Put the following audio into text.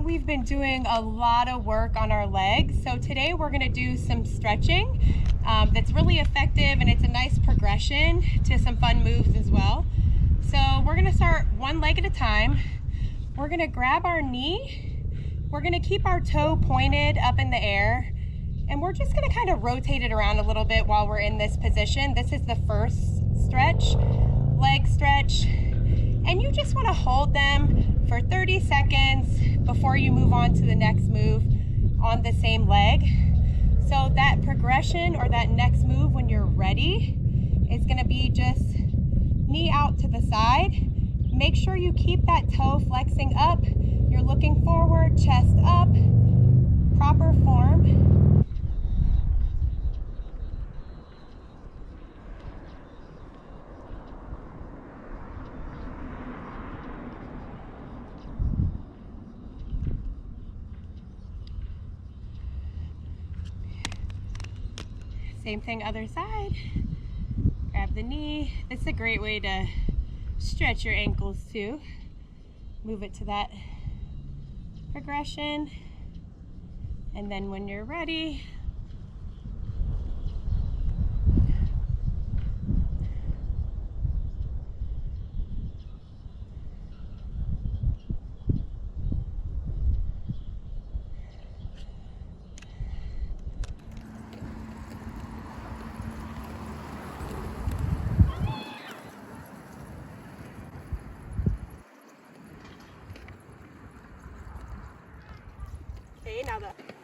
We've been doing a lot of work on our legs, so today we're going to do some stretching that's really effective, and it's a nice progression to some fun moves as well. So we're going to start one leg at a time. We're going to grab our knee, we're going to keep our toe pointed up in the air, and we're just going to kind of rotate it around a little bit while we're in this position. This is the first stretch, leg stretch, and you just want to hold them for 30 seconds before you move on to the next move on the same leg. So that progression or that next move when you're ready is going to be just knee out to the side. Make sure you keep that toe flexing up. You're looking forward, chest up, proper form. Same thing, other side. Grab the knee. This is a great way to stretch your ankles too. Move it to that progression. And then when you're ready, okay, now the